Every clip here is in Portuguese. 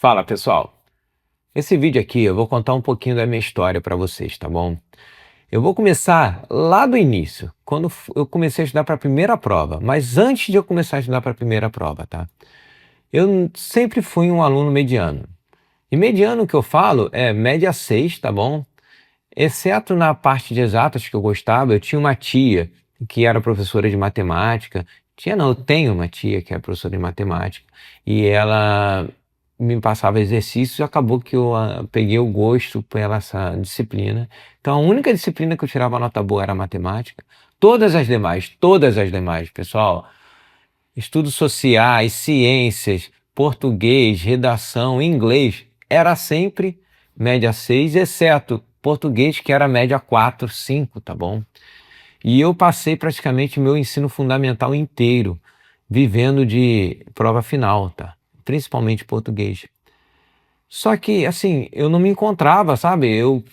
Fala pessoal, esse vídeo aqui eu vou contar um pouquinho da minha história para vocês, tá bom? Eu vou começar lá do início, quando eu comecei a estudar para a primeira prova, mas antes de eu começar a estudar para a primeira prova, tá? Sempre fui um aluno mediano. E mediano que eu falo é média 6, tá bom? Exceto na parte de exatas que eu gostava, eu tinha uma tia que era professora de matemática. Tinha não, eu tenho uma tia que é professora de matemática. E ela me passava exercícios e acabou que eu peguei o gosto pela essa disciplina. Então a única disciplina que eu tirava nota boa era a matemática. Todas as demais, pessoal, estudos sociais, ciências, português, redação, inglês, era sempre média 6, exceto português, que era média 4, 5, tá bom? E eu passei praticamente meu ensino fundamental inteiro vivendo de prova final, tá? Principalmente português. Só que, assim, eu não me encontrava, sabe? Eu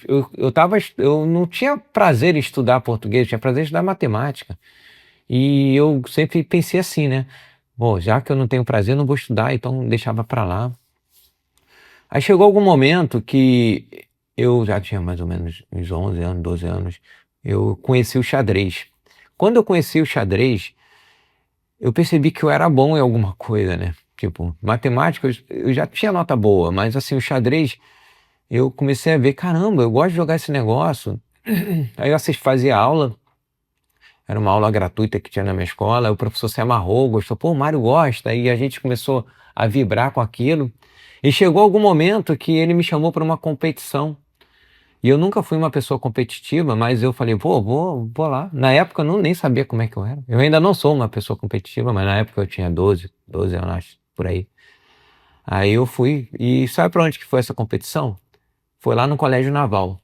não tinha prazer em estudar português, eu tinha prazer em estudar matemática. E eu sempre pensei assim, né? Bom, já que eu não tenho prazer, eu não vou estudar, então deixava pra lá. Aí chegou algum momento que eu já tinha mais ou menos uns 11 anos, 12 anos, eu conheci o xadrez. Quando eu conheci o xadrez, eu percebi que eu era bom em alguma coisa, né? Tipo, matemática eu já tinha nota boa, mas assim, o xadrez, eu comecei a ver, caramba, eu gosto de jogar esse negócio. Aí eu fazia aula, era uma aula gratuita que tinha na minha escola, o professor se amarrou, gostou, pô, o Mário gosta, e a gente começou a vibrar com aquilo. E chegou algum momento que ele me chamou para uma competição. E eu nunca fui uma pessoa competitiva, mas eu falei, pô, vou lá. Na época eu nem sabia como é que eu era. Eu ainda não sou uma pessoa competitiva, mas na época eu tinha 12 anos, acho, por aí. Aí eu fui, e sabe para onde que foi essa competição? Foi lá no Colégio Naval.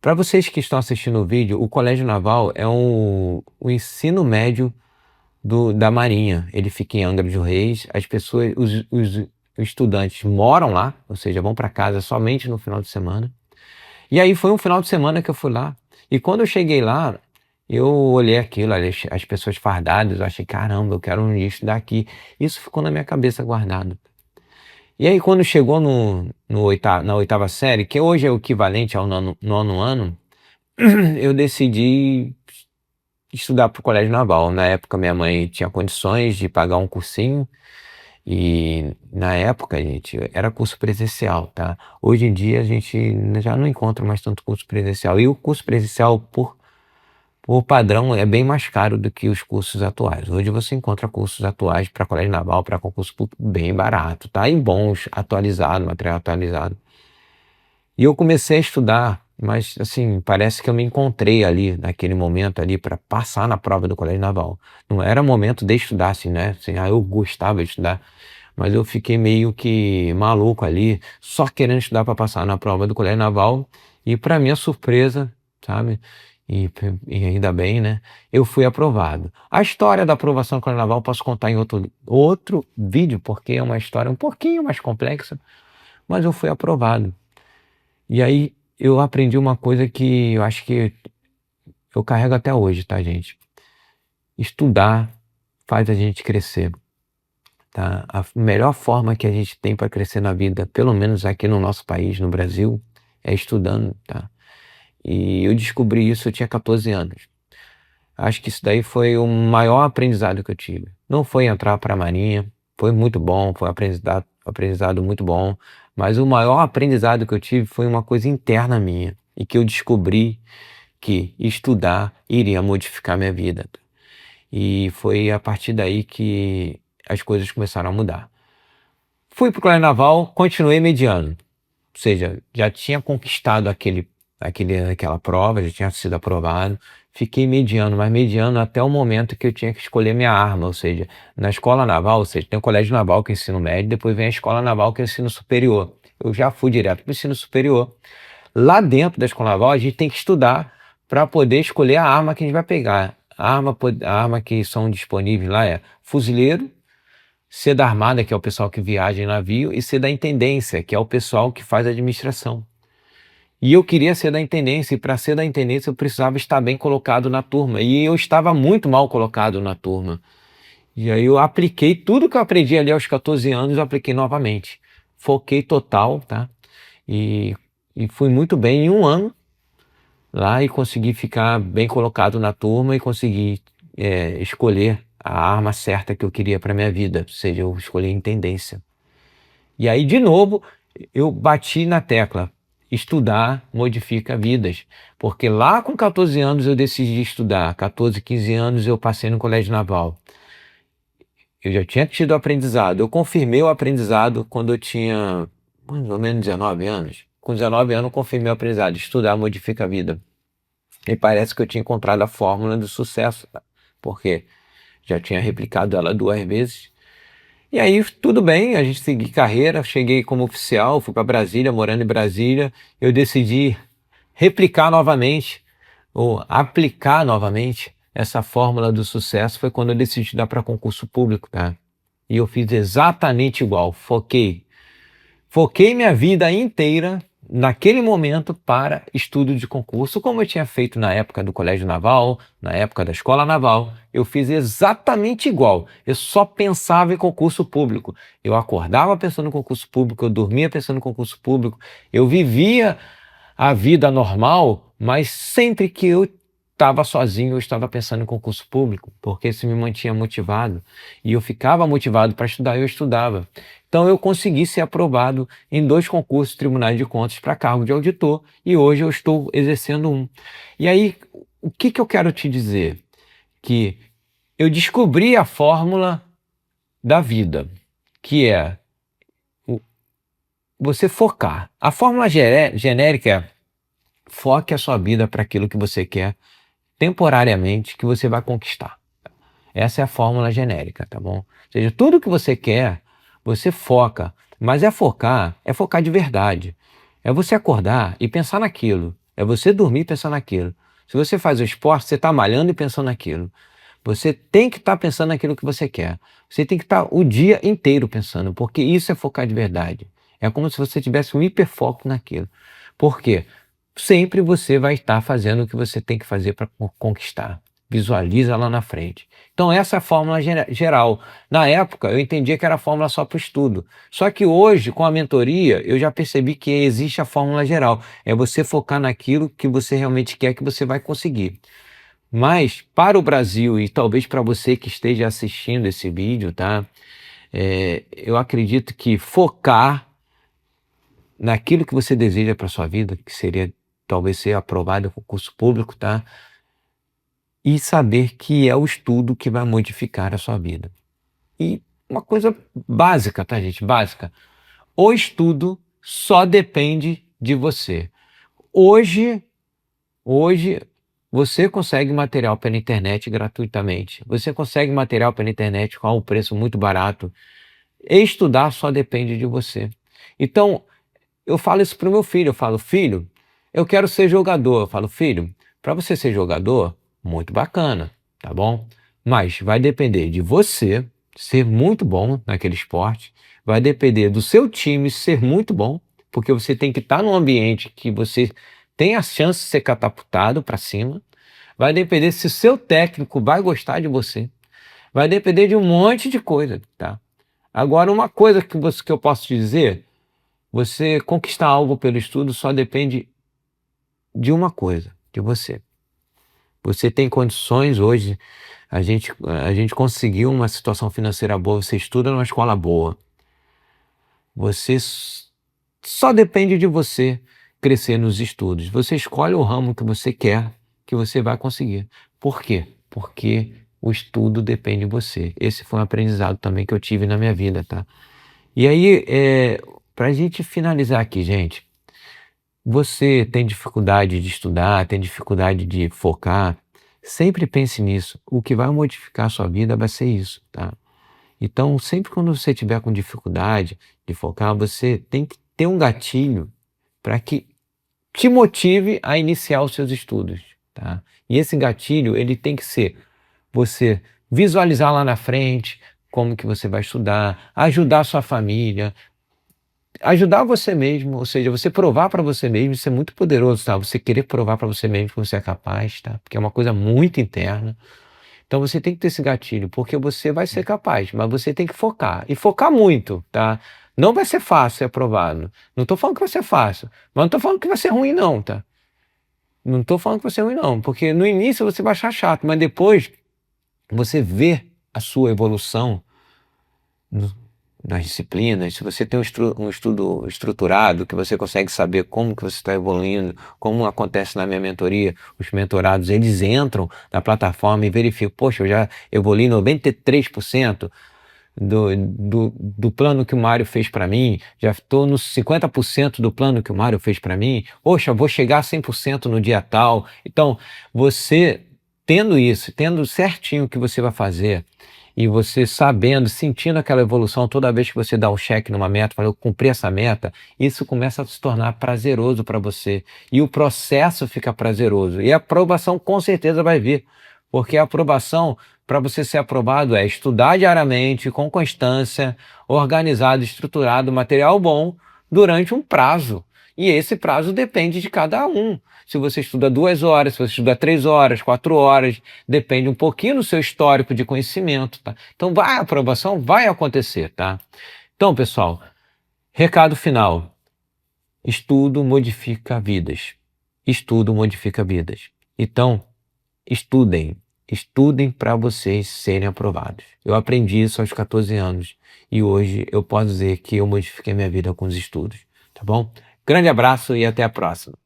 Para vocês que estão assistindo o vídeo, o Colégio Naval é o ensino médio da Marinha. Ele fica em Angra dos Reis. As pessoas, os estudantes moram lá, ou seja, vão para casa somente no final de semana. E aí foi um final de semana que eu fui lá. E quando eu cheguei lá, eu olhei aquilo, as pessoas fardadas, eu achei, caramba, eu quero um dia estudar aqui. Isso ficou na minha cabeça guardado. E aí quando chegou na oitava série, que hoje é o equivalente ao nono ano, eu decidi estudar para o Colégio Naval. Na época minha mãe tinha condições de pagar um cursinho. E na época, gente, era curso presencial, tá? Hoje em dia a gente já não encontra mais tanto curso presencial. E o curso presencial, por padrão, é bem mais caro do que os cursos atuais. Hoje você encontra cursos atuais para colégio naval, para concurso público, bem barato, tá? E bons, atualizado, material atualizado. E eu comecei a estudar, mas assim, parece que eu me encontrei ali, naquele momento ali, para passar na prova do colégio naval. Não era momento de estudar, assim, né? Assim, eu gostava de estudar. Mas eu fiquei meio que maluco ali, só querendo estudar para passar na prova do Colégio Naval. E para minha surpresa, sabe? E ainda bem, né? Eu fui aprovado. A história da aprovação do Colégio Naval eu posso contar em outro vídeo, porque é uma história um pouquinho mais complexa, mas eu fui aprovado. E aí eu aprendi uma coisa que eu acho que eu carrego até hoje, tá, gente? Estudar faz a gente crescer. Tá? A melhor forma que a gente tem para crescer na vida, pelo menos aqui no nosso país, no Brasil, é estudando, tá? E eu descobri isso, eu tinha 14 anos. Acho que isso daí foi o maior aprendizado que eu tive. Não foi entrar para a Marinha, foi muito bom, foi um aprendizado muito bom, mas o maior aprendizado que eu tive foi uma coisa interna minha, e que eu descobri que estudar iria modificar minha vida. E foi a partir daí que as coisas começaram a mudar. Fui para o Colégio Naval, continuei mediano. Ou seja, já tinha conquistado aquela prova, já tinha sido aprovado. Fiquei mediano, mas mediano até o momento que eu tinha que escolher minha arma. Ou seja, na escola naval, ou seja, tem o Colégio Naval que é ensino médio, depois vem a escola naval que é ensino superior. Eu já fui direto para o ensino superior. Lá dentro da escola naval, a gente tem que estudar para poder escolher a arma que a gente vai pegar. A arma que são disponíveis lá é fuzileiro, ser da Armada, que é o pessoal que viaja em navio, e ser da Intendência, que é o pessoal que faz administração. E eu queria ser da Intendência, e para ser da Intendência eu precisava estar bem colocado na turma. E eu estava muito mal colocado na turma. E aí eu apliquei tudo que eu aprendi ali aos 14 anos, eu apliquei novamente. foquei total, tá? E, e fui muito bem em 1 ano lá e consegui ficar bem colocado na turma e consegui escolher a arma certa que eu queria para minha vida, ou seja, eu escolhi intendência. E aí, de novo, eu bati na tecla. Estudar modifica vidas. Porque lá com 14 anos eu decidi estudar. 14, 15 anos eu passei no colégio naval. Eu já tinha tido aprendizado. Eu confirmei o aprendizado quando eu tinha mais ou menos 19 anos. Com 19 anos eu confirmei o aprendizado. Estudar modifica a vida. E parece que eu tinha encontrado a fórmula do sucesso. Porque já tinha replicado ela 2 vezes. E aí, tudo bem, a gente seguiu carreira, cheguei como oficial, fui para Brasília, morando em Brasília, eu decidi replicar novamente, ou aplicar novamente, essa fórmula do sucesso, foi quando eu decidi estudar para concurso público, tá? E eu fiz exatamente igual, foquei minha vida inteira naquele momento para estudo de concurso, como eu tinha feito na época do Colégio Naval, na época da Escola Naval. Eu fiz exatamente igual. Eu só pensava em concurso público. Eu acordava pensando em concurso público, eu dormia pensando em concurso público, eu vivia a vida normal, mas sempre que eu estava sozinho, eu estava pensando em concurso público, porque isso me mantinha motivado. E eu ficava motivado para estudar, eu estudava. Então eu consegui ser aprovado em 2 concursos de tribunais de contas para cargo de auditor e hoje eu estou exercendo um. E aí, o que eu quero te dizer? Que eu descobri a fórmula da vida, que é você focar. A fórmula genérica é foque a sua vida para aquilo que você quer temporariamente, que você vai conquistar. Essa é a fórmula genérica, tá bom? Ou seja, tudo que você quer, você foca. Mas é focar de verdade. É você acordar e pensar naquilo. É você dormir e pensar naquilo. Se você faz o esporte, você está malhando e pensando naquilo. Você tem que estar pensando naquilo que você quer. Você tem que estar o dia inteiro pensando, porque isso é focar de verdade. É como se você tivesse um hiperfoco naquilo. Por quê? Sempre você vai estar fazendo o que você tem que fazer para conquistar. Visualiza lá na frente. Então essa é a fórmula geral. Na época eu entendia que era a fórmula só para o estudo. Só que hoje, com a mentoria, eu já percebi que existe a fórmula geral. É você focar naquilo que você realmente quer, que você vai conseguir. Mas para o Brasil e talvez para você que esteja assistindo esse vídeo, tá? Eu acredito que focar naquilo que você deseja para sua vida, que seria talvez ser aprovado em concurso público, tá? E saber que é o estudo que vai modificar a sua vida. E uma coisa básica, tá, gente? Básica. O estudo só depende de você. Hoje, você consegue material pela internet gratuitamente. Você consegue material pela internet com um preço muito barato. Estudar só depende de você. Então, eu falo isso para o meu filho. Eu falo, filho, eu quero ser jogador. Eu falo, filho, para você ser jogador, muito bacana, tá bom? Mas vai depender de você ser muito bom naquele esporte. Vai depender do seu time ser muito bom, porque você tem que estar num ambiente que você tem a chance de ser catapultado para cima. Vai depender se o seu técnico vai gostar de você. Vai depender de um monte de coisa, tá? Agora, uma coisa que eu posso te dizer, você conquistar algo pelo estudo só depende de uma coisa, de você. Você tem condições hoje, a gente conseguiu uma situação financeira boa, você estuda numa escola boa. Só depende de você crescer nos estudos. Você escolhe o ramo que você quer, que você vai conseguir. Por quê? Porque o estudo depende de você. Esse foi um aprendizado também que eu tive na minha vida, tá? E aí, para a gente finalizar aqui, gente, você tem dificuldade de estudar, tem dificuldade de focar, sempre pense nisso. O que vai modificar a sua vida vai ser isso, tá? Então, sempre quando você tiver com dificuldade de focar, você tem que ter um gatilho para que te motive a iniciar os seus estudos, tá? E esse gatilho, ele tem que ser você visualizar lá na frente como que você vai estudar, ajudar a sua família, ajudar você mesmo, ou seja, você provar para você mesmo, isso é muito poderoso, tá? Você querer provar para você mesmo que você é capaz, tá? Porque é uma coisa muito interna. Então você tem que ter esse gatilho, porque você vai ser capaz, mas você tem que focar, e focar muito, tá? Não vai ser fácil ser aprovado. Não estou falando que vai ser fácil, mas não estou falando que vai ser ruim não, tá? Não estou falando que vai ser ruim não, porque no início você vai achar chato, mas depois você vê a sua evolução nas disciplinas. Se você tem um estudo estruturado, que você consegue saber como que você está evoluindo, como acontece na minha mentoria, os mentorados, eles entram na plataforma e verificam, poxa, eu já evolui 93% do plano que o Mário fez para mim, já estou nos 50% do plano que o Mário fez para mim, poxa, vou chegar a 100% no dia tal. Então, você tendo isso, tendo certinho o que você vai fazer, e você sabendo, sentindo aquela evolução toda vez que você dá um check numa meta, fala, eu cumpri essa meta, isso começa a se tornar prazeroso para você. E o processo fica prazeroso. E a aprovação com certeza vai vir. Porque a aprovação, para você ser aprovado, é estudar diariamente, com constância, organizado, estruturado, material bom, durante um prazo. E esse prazo depende de cada um. Se você estuda 2 horas, se você estuda 3 horas, 4 horas, depende um pouquinho do seu histórico de conhecimento, tá? Então, a aprovação vai acontecer, tá? Então, pessoal, recado final. Estudo modifica vidas. Estudo modifica vidas. Então, estudem. Estudem para vocês serem aprovados. Eu aprendi isso aos 14 anos e hoje eu posso dizer que eu modifiquei minha vida com os estudos, tá bom? Grande abraço e até a próxima.